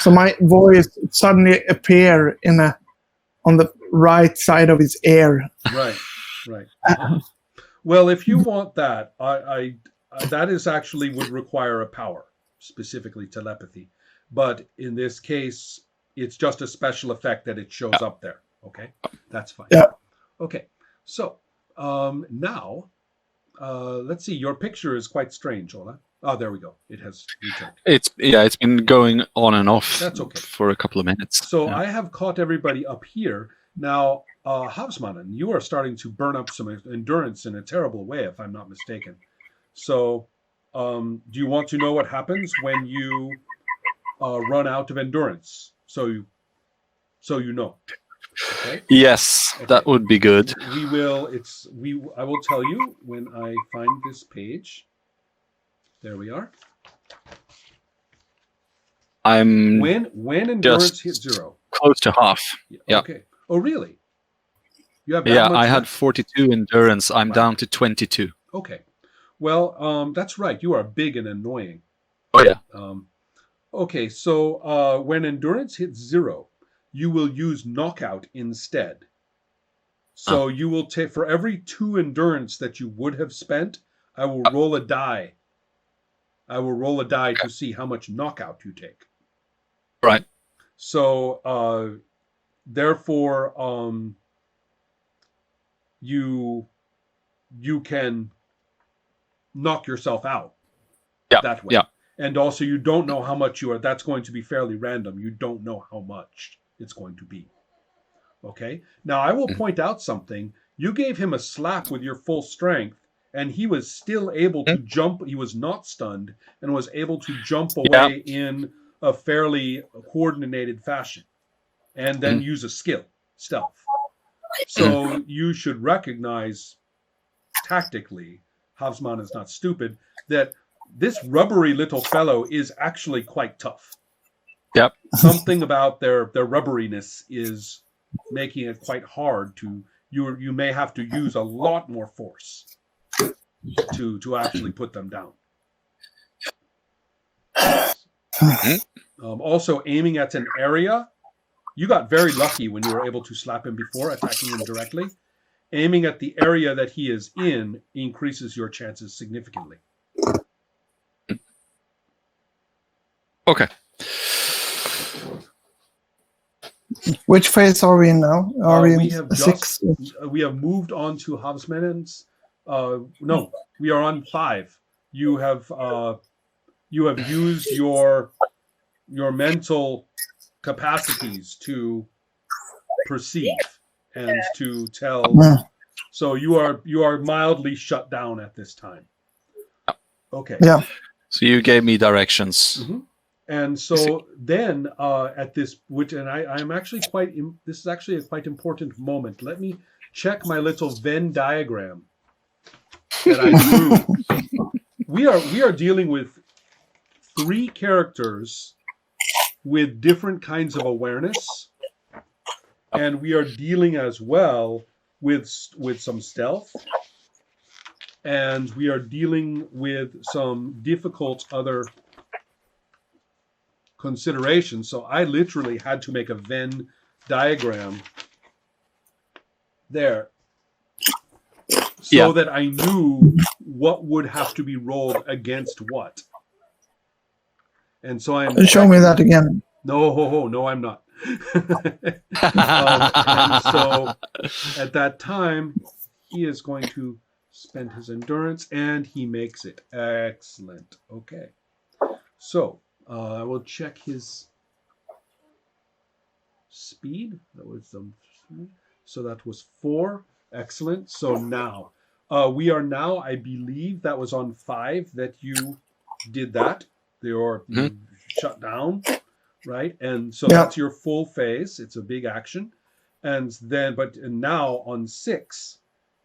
So my voice suddenly appear on the right side of his ear. Right. Well, if you want that, I that is actually would require a power, specifically telepathy. But in this case, it's just a special effect that it shows up there. Okay, that's fine. Yeah. Okay, so now let's see. Your picture is quite strange, Ola. Oh, there we go. It has returned. It's been going on and off. That's okay. For a couple of minutes. So I have caught everybody up here. Now, Havsmannen, you are starting to burn up some endurance in a terrible way, if I'm not mistaken. So do you want to know what happens when you run out of endurance? So you know. Okay? Yes, okay. That would be good. I will tell you when I find this page. There we are. I'm when endurance hits 0. Close to half. Yeah. Okay. Oh, really? You have I had 42 endurance. I'm down to 22. Okay. Well, that's right. You are big and annoying. Oh, yeah. Okay, so when endurance hits 0, you will use knockout instead. So you will take, for every 2 endurance that you would have spent, I will roll a die. I will roll a die to see how much knockout you take. Right. So, therefore, you can knock yourself out that way. Yeah. And also, you don't know how much you are. That's going to be fairly random. You don't know how much it's going to be. Okay? Now, I will point out something. You gave him a slap with your full strength, and he was still able to jump. He was not stunned and was able to jump away in a fairly coordinated fashion and then use a skill, stealth. So you should recognize tactically, Havsman is not stupid, that this rubbery little fellow is actually quite tough. Yep. Something about their rubberiness is making it quite hard to you may have to use a lot more force to actually put them down. Also, aiming at an area, you got very lucky when you were able to slap him before, attacking him directly. Aiming at the area that he is in increases your chances significantly. Okay. Which phase are we in now? We have 6? We have moved on to Havsmannen's. No, we are on 5. You have used your mental capacities to perceive and to tell. So you are mildly shut down at this time. Okay. Yeah. So you gave me directions. Mm-hmm. And so then at this, I'm actually this is actually a quite important moment. Let me check my little Venn diagram that I drew. We are dealing with 3 characters with different kinds of awareness, and we are dealing as well with some stealth, and we are dealing with some difficult other considerations. So I literally had to make a Venn diagram there so that I knew what would have to be rolled against what. And so I'm show me that again. No, I'm not. And so at that time, he is going to spend his endurance, and he makes it. Excellent. Okay. So I will check his speed. That was so that was 4. Excellent. So now we are now, I believe that was on 5 that you did that. They are shut down, right? And so that's your full phase. It's a big action. And then, now on 6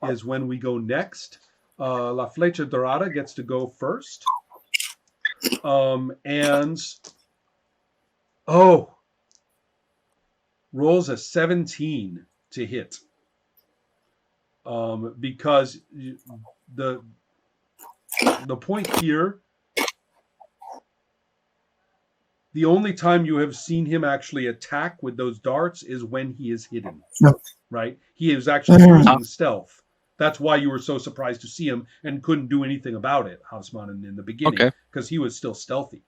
is when we go next. La Flecha Dorada gets to go first. Rolls a 17 to hit. Because the point here The only time you have seen him actually attack with those darts is when he is hidden. Yep. Right? He is actually Mhm. using stealth. That's why you were so surprised to see him and couldn't do anything about it, Hausmann, in the beginning, Okay. because he was still stealthy.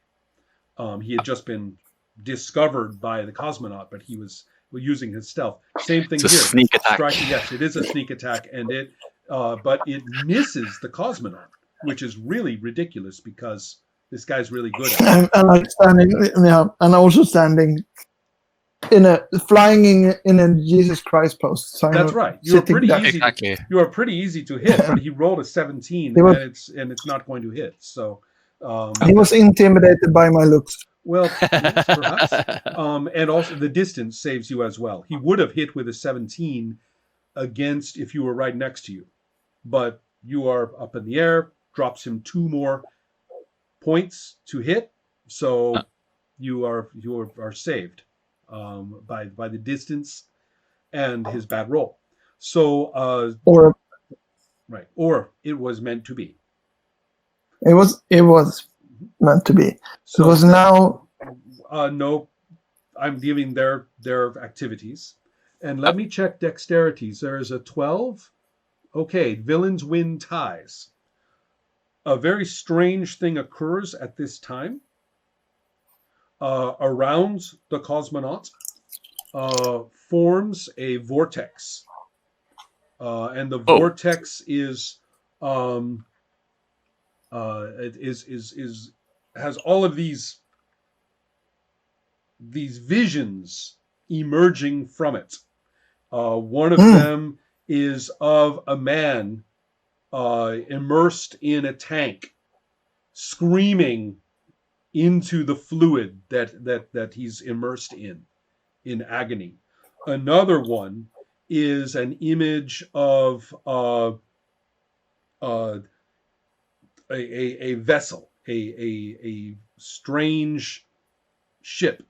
He had just been discovered by the cosmonaut, but he was using his stealth. Same thing It's a here. sneak attack. Striking, yes, it is a sneak attack, and but it misses the cosmonaut, which is really ridiculous because this guy's really good at it. And like standing, and also standing flying in a Jesus Christ pose. So That's right. You are sitting pretty down. easy. Exactly. You are pretty easy to hit, but he rolled a 17, He was- and it's not going to hit. So, He was intimidated by my looks. well, yes, perhaps. And also the distance saves you as well. He would have hit with a 17 against if you were right next to you, but you are up in the air. Drops him 2 more points to hit, so you are saved by the distance and his bad roll. So Or right, or it was meant to be. it was meant to be. So It was now. no, I'm giving their activities, and let me check dexterities. There is a 12. Okay, villains win ties. A very strange thing occurs at this time. Around the cosmonaut forms a vortex, and the vortex is has all of these visions emerging from it. One of them is of a man immersed in a tank, screaming into the fluid that he's immersed in agony. Another one is an image of a vessel, a strange ship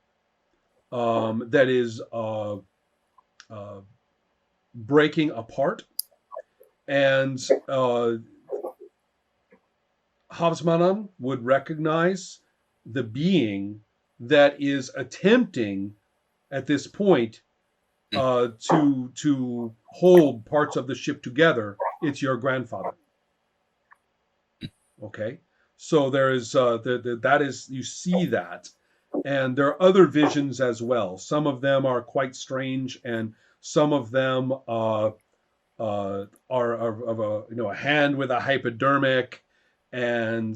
that is breaking apart, and Habsmanan would recognize the being that is attempting at this point to hold parts of the ship together. It's your grandfather. Okay, so there is that is, you see that, and there are other visions as well. Some of them are quite strange, and some of them are of a hand with a hypodermic, and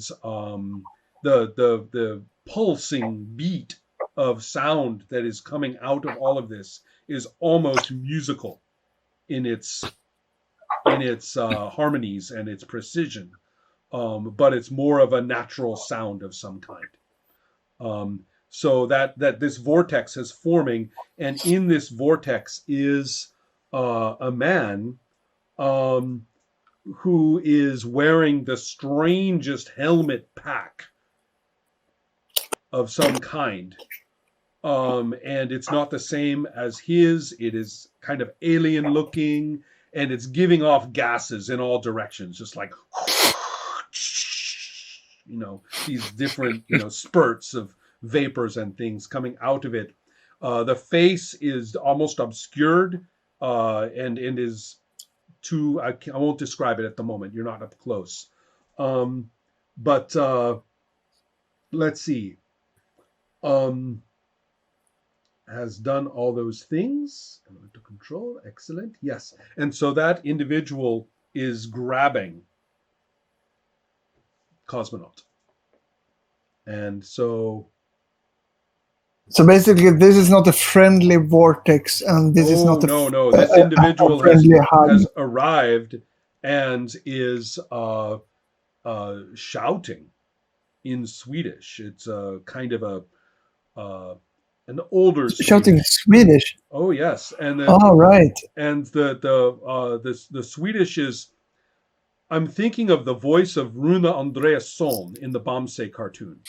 the pulsing beat of sound that is coming out of all of this is almost musical in its harmonies and its precision, but it's more of a natural sound of some kind. So that this vortex is forming, and in this vortex is a man who is wearing the strangest helmet pack of some kind. And it's not the same as his. It is kind of alien looking, and it's giving off gases in all directions, just like, these different, spurts of vapors and things coming out of it. The face is almost obscured, and is too, I won't describe it at the moment. You're not up close. But let's see. Has done all those things. To control. Excellent. Yes. And so that individual is grabbing Cosmonaut. And so basically, this is not a friendly vortex, and this is not no. This individual has arrived and is shouting in Swedish. It's a kind of an older shouting Swedish. Oh yes, and right. And the Swedish is. I'm thinking of the voice of Rune Andreasson in the Bamse cartoon.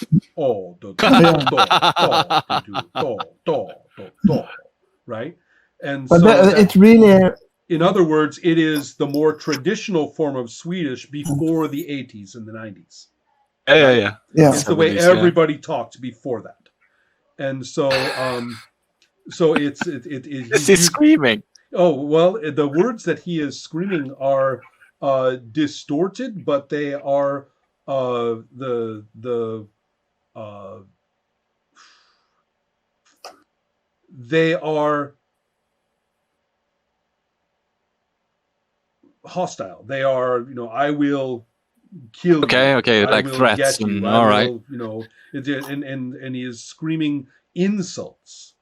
Right? And but so it's really. In other words, it is the more traditional form of Swedish before the 80s and the 90s. Yeah. It's the way everybody talked before that. And so it's Is he screaming? Oh, well, the words that he is screaming are distorted, but they are they are hostile. They are, I will kill Okay, you. okay, I like will threats get you. and I all will, right. and he is screaming insults.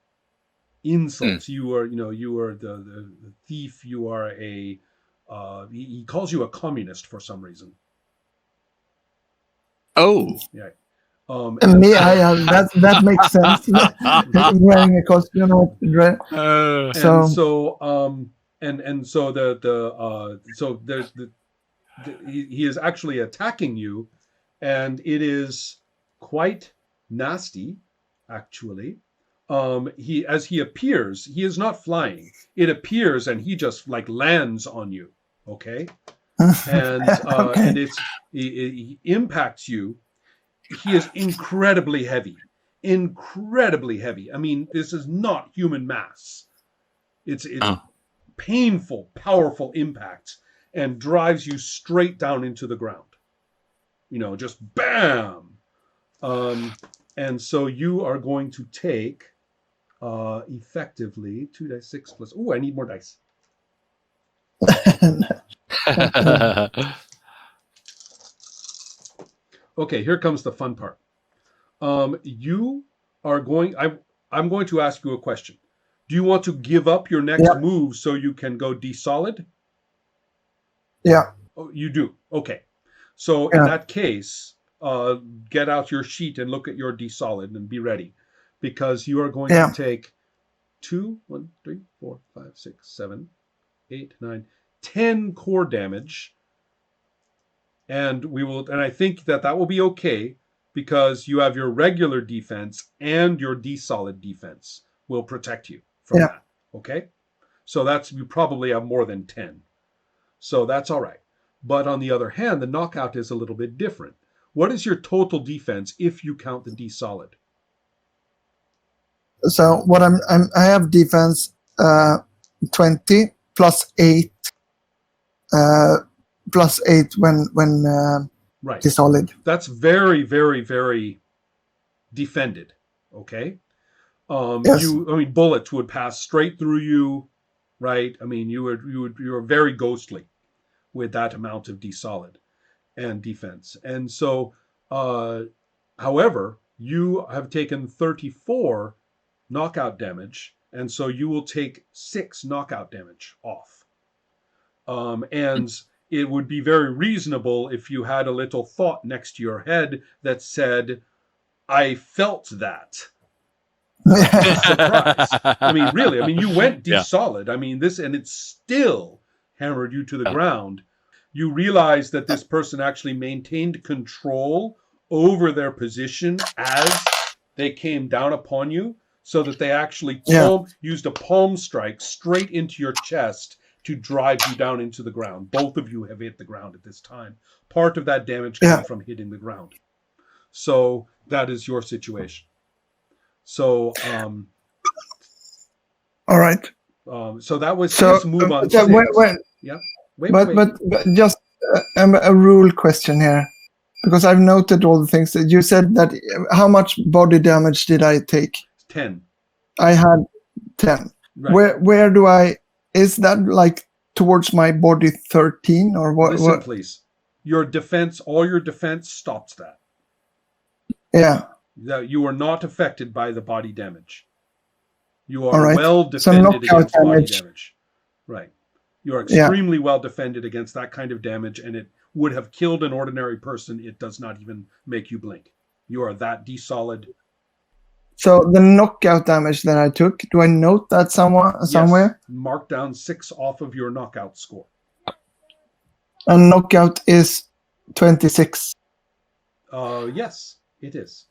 Insults. You are, you are the thief. You are a. He calls you a communist for some reason. Oh. Yeah. And me, that makes sense. Wearing a costume, and so he is actually attacking you, and it is quite nasty, actually. As he appears, he is not flying. It appears, and he just like lands on you. Okay, and Okay. and he impacts you. He is incredibly heavy. Incredibly heavy. I mean, this is not human mass. It's painful, powerful impact, and drives you straight down into the ground. Just bam. And so you are going to take effectively 2d6 plus. Oh, I need more dice. Okay, here comes the fun part. You are going. I'm going to ask you a question. Do you want to give up your next move so you can go D-solid? Yeah. Oh, you do. Okay. So in that case, get out your sheet and look at your D-solid and be ready, because you are going to take 2, 1, 3, 4, 5, 6, 7, 8, 9, 10 core damage, and I think that will be okay, because you have your regular defense and your D-solid defense will protect you from that. Okay? So you probably have more than 10. So that's all right. But on the other hand, the knockout is a little bit different. What is your total defense if you count the D-solid? So what I have defense 20 plus 8 plus 8 when right. D-solid. That's very, very, very defended. Okay. Yes. Bullets would pass straight through you, right? I mean, you were very ghostly with that amount of D-solid and defense. And so, however, you have taken 34 knockout damage, and so you will take 6 knockout damage off. And it would be very reasonable if you had a little thought next to your head that said, I felt that. Surprise. I mean, really, you went D-solid. I mean, and it still hammered you to the ground. You realize that this person actually maintained control over their position as they came down upon you, so that they actually used a palm strike straight into your chest to drive you down into the ground. Both of you have hit the ground at this time. Part of that damage came from hitting the ground. So that is your situation. So, all right. So that was his move on 6. But just a rule question here, because I've noted all the things that you said. That how much body damage did I take? 10. I had 10. Right. Where do I? Is that like towards my body 13 or what? Listen, please. Your defense, all your defense stops that. Yeah. That you are not affected by the body damage. You are well defended against body damage. Right. You are extremely well defended against that kind of damage, and it would have killed an ordinary person. It does not even make you blink. You are that D-solid. So the knockout damage that I took, do I note that somewhere? Yes. Mark down 6 off of your knockout score. And knockout is 26. Yes, it is.